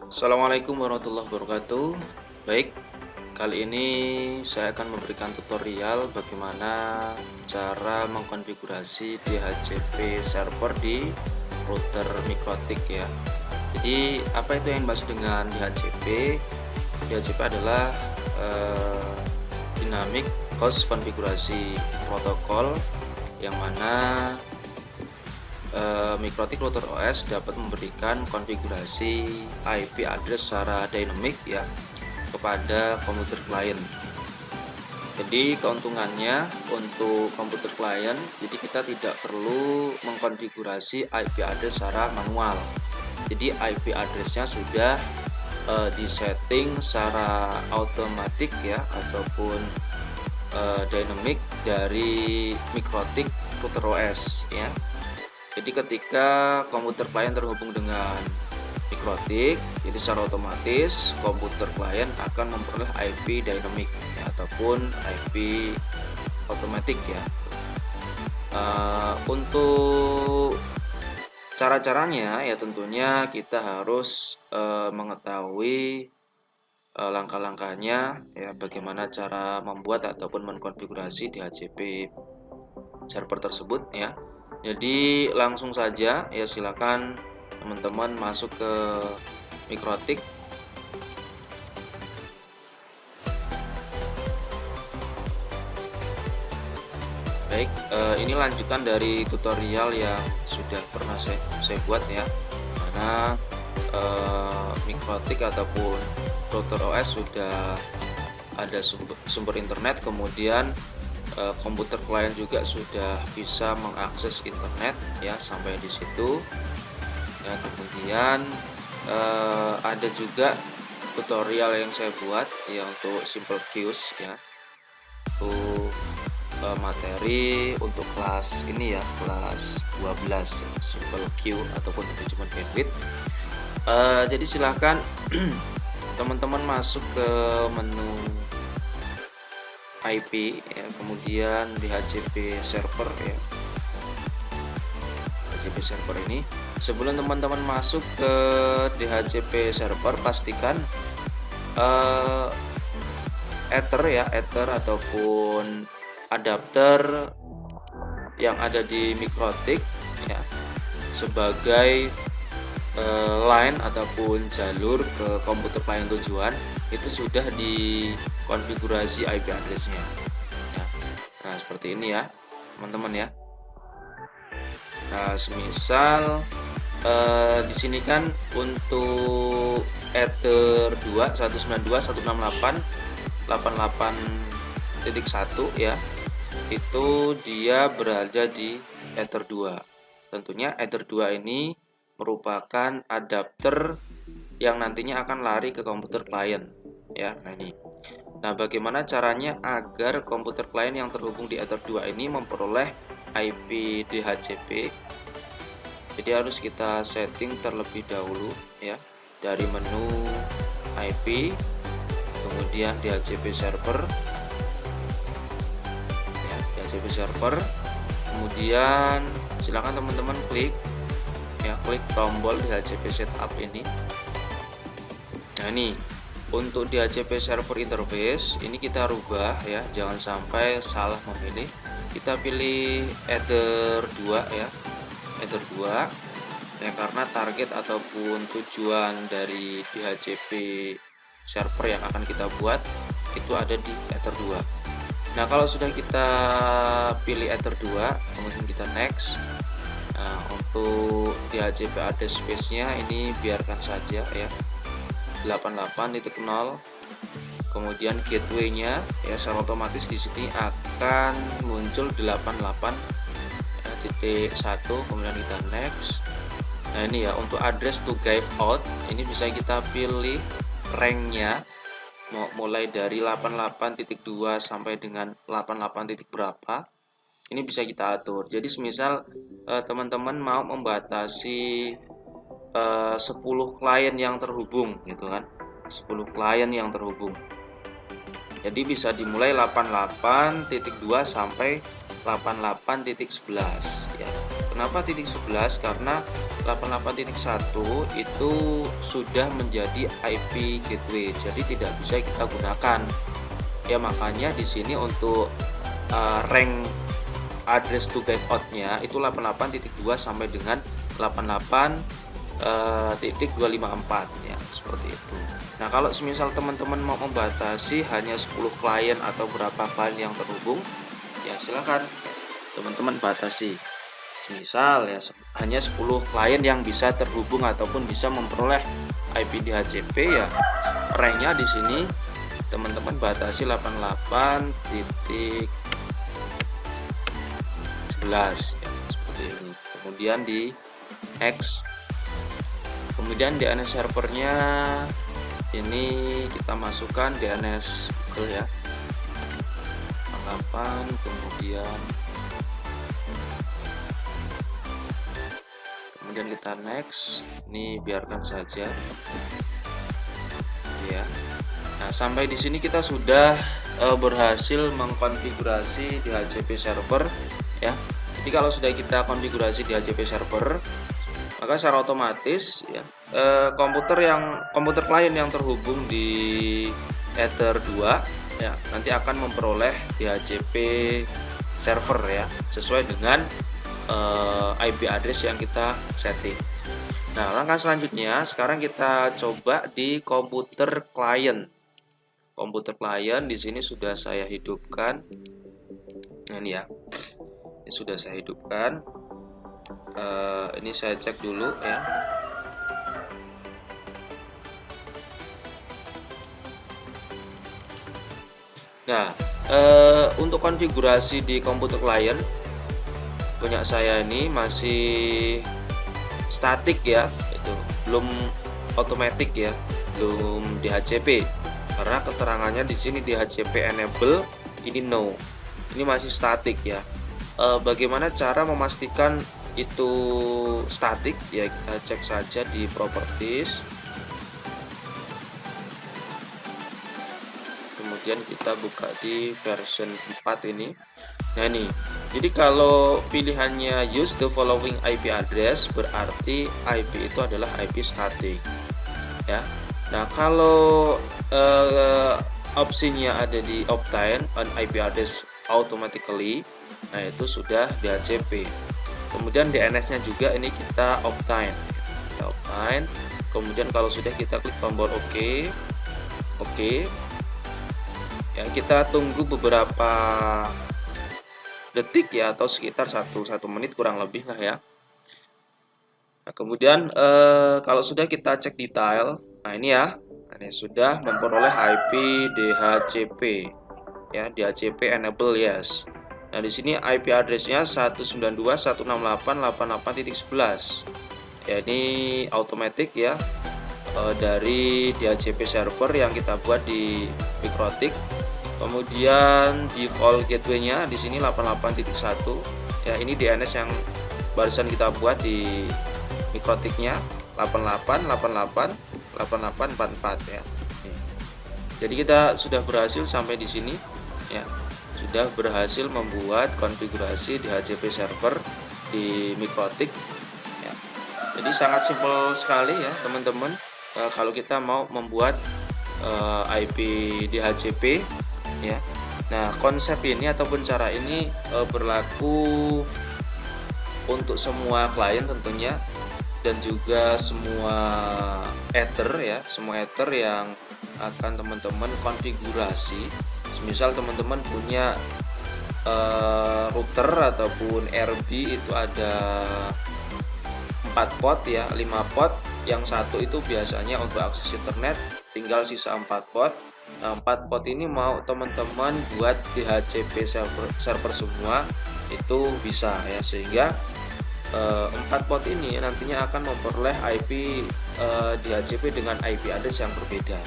Assalamualaikum warahmatullahi wabarakatuh. Baik, kali ini saya akan memberikan tutorial bagaimana cara mengkonfigurasi DHCP server di router Mikrotik ya. Jadi apa itu yang dimaksud dengan DHCP? DHCP adalah Dynamic Host Konfigurasi Protokol, yang mana Mikrotik Router OS dapat memberikan konfigurasi IP address secara dynamic ya kepada komputer klien. Jadi keuntungannya untuk komputer klien, jadi kita tidak perlu mengkonfigurasi IP address secara manual. Jadi IP addressnya sudah disetting secara otomatis ya ataupun dynamic dari Mikrotik Router OS ya. Jadi ketika komputer klien terhubung dengan Mikrotik, jadi secara otomatis komputer klien akan memperoleh IP dynamic ya, ataupun IP otomatis ya. Untuk cara-caranya ya tentunya kita harus mengetahui langkah-langkahnya ya, bagaimana cara membuat ataupun mengkonfigurasi DHCP server tersebut ya. Jadi langsung saja ya, silakan teman-teman masuk ke Mikrotik. Baik, ini lanjutan dari tutorial yang sudah pernah saya buat ya, karena Mikrotik ataupun router OS sudah ada sumber internet, kemudian komputer klien juga sudah bisa mengakses internet ya sampai di situ ya. Kemudian ada juga tutorial yang saya buat ya untuk simple queues ya, untuk materi untuk kelas ini ya, kelas 12 ya, simple queue ataupun manajemen bandwidth. Jadi silahkan teman-teman masuk ke menu IP ya, kemudian DHCP server ya. DHCP server ini, sebelum teman-teman masuk ke DHCP server, pastikan ether ataupun adapter yang ada di Mikrotik ya sebagai line ataupun jalur ke komputer klien tujuan itu sudah dikonfigurasi IP addressnya ya. Nah seperti ini ya teman-teman ya. Nah semisal di sini kan untuk ether 2 192.168.88.1 ya, itu dia berada di ether 2. Tentunya ether 2 ini merupakan adapter yang nantinya akan lari ke komputer klien ya. Nah bagaimana caranya agar komputer klien yang terhubung di ether 2 ini memperoleh IP DHCP? Jadi harus kita setting terlebih dahulu ya, dari menu IP, kemudian DHCP server ya, DHCP server, kemudian silakan teman-teman klik tombol DHCP setup ini. Nah ini untuk DHCP server interface ini kita rubah ya, jangan sampai salah memilih. Kita pilih ether 2 ya, ether 2 ya, karena target ataupun tujuan dari DHCP server yang akan kita buat itu ada di ether 2. Nah kalau sudah kita pilih ether 2, kemudian kita next. Nah untuk DHCP address space-nya ini biarkan saja ya, 88.0. Kemudian gateway-nya ya, secara otomatis di sini akan muncul 88.1. Kemudian kita next. Nah ini ya, untuk address to give out ini bisa kita pilih rank-nya mau mulai dari 88.2 sampai dengan 88 berapa. Ini bisa kita atur. Jadi semisal teman-teman mau membatasi 10 klien yang terhubung gitu kan, 10 klien yang terhubung, jadi bisa dimulai 88.2 sampai 88.11 ya, Kenapa titik 11? Karena 88.1 itu sudah menjadi IP gateway, jadi tidak bisa kita gunakan. Ya makanya di sini untuk rank address to backout-nya itu 88.2 sampai dengan 88.254 ya, seperti itu. Nah, kalau semisal teman-teman mau membatasi hanya 10 klien atau berapa klien yang terhubung, ya silakan teman-teman batasi. Misal ya hanya 10 klien yang bisa terhubung ataupun bisa memperoleh IP DHCP, ya ranknya di sini teman-teman batasi 88.11 ya, seperti ini. Kemudian di X, kemudian DNS servernya ini kita masukkan DNS Google ya, 8, kemudian kita next, ini biarkan saja ya. Nah, sampai di sini kita sudah berhasil mengkonfigurasi DHCP server ya. Jadi kalau sudah kita konfigurasi DHCP server, maka secara otomatis ya komputer klien yang terhubung di Ether 2 ya nanti akan memperoleh DHCP server ya sesuai dengan IP address yang kita setting. Nah, langkah selanjutnya sekarang kita coba di komputer klien. Komputer klien di sini sudah saya hidupkan. Nah, ini ya. Ini sudah saya hidupkan. Ini saya cek dulu ya. Nah, untuk konfigurasi di komputer klien punya saya ini masih statik ya, itu belum otomatis ya, belum DHCP karena keterangannya di sini DHCP enable, ini no, ini masih statik ya. Bagaimana cara memastikan itu statik ya, kita cek saja di properties, kemudian kita buka di version 4 ini. Nah ini, jadi kalau pilihannya use the following IP address berarti IP itu adalah IP static ya. Nah kalau opsinya ada di obtain an IP address automatically, nah itu sudah DHCP. Kemudian DNS nya juga ini kita obtain, kemudian kalau sudah kita klik tombol OK ya, kita tunggu beberapa detik ya, atau sekitar 1 menit kurang lebih lah ya. Nah, kemudian kalau sudah kita cek detail, nah ini ya, ini sudah memperoleh IP DHCP ya, DHCP enable yes. Nah di sini IP addressnya 192.168.88.11 ya, ini automatic ya, dari DHCP server yang kita buat di Mikrotik. Kemudian default gateway-nya di sini 88.1 ya, ini DNS yang barusan kita buat di Mikrotik-nya 88.88.88.44 ya. Jadi kita sudah berhasil sampai di sini ya, sudah berhasil membuat konfigurasi DHCP server di Mikrotik ya. Jadi sangat simpel sekali ya teman-teman, kalau kita mau membuat IP DHCP ya. Nah, konsep ini ataupun cara ini berlaku untuk semua klien tentunya, dan juga semua Ether ya, semua Ether yang akan teman-teman konfigurasi. Misal teman-teman punya router ataupun RB itu ada 4 port ya, 5 port, yang satu itu biasanya untuk akses internet, tinggal sisa 4 port. Nah, 4 port ini mau teman-teman buat DHCP server semua itu bisa ya, sehingga 4 port ini nantinya akan memperoleh IP DHCP dengan IP address yang berbeda.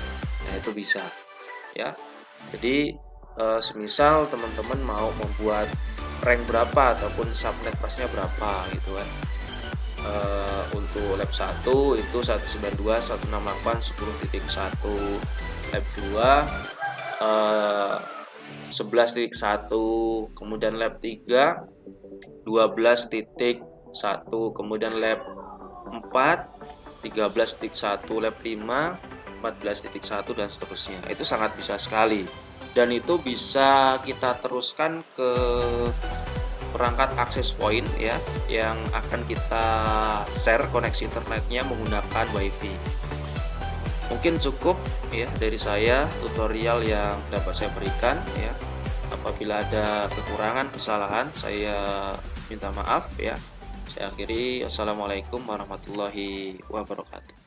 Nah, itu bisa ya. Jadi semisal teman-teman mau membuat rank berapa ataupun subnet pasnya berapa gitu kan. Untuk lab 1 itu 192.168.10.1, lab 2 11.1, kemudian lab 3 12.1 1, kemudian lab 4, 13.1, lab 5, 14.1 dan seterusnya. Itu sangat bisa sekali. Dan itu bisa kita teruskan ke perangkat access point ya, yang akan kita share koneksi internetnya menggunakan WiFi. Mungkin cukup ya dari saya tutorial yang dapat saya berikan ya. Apabila ada kekurangan, kesalahan, saya minta maaf ya. Saya akhiri. Wassalamualaikum warahmatullahi wabarakatuh.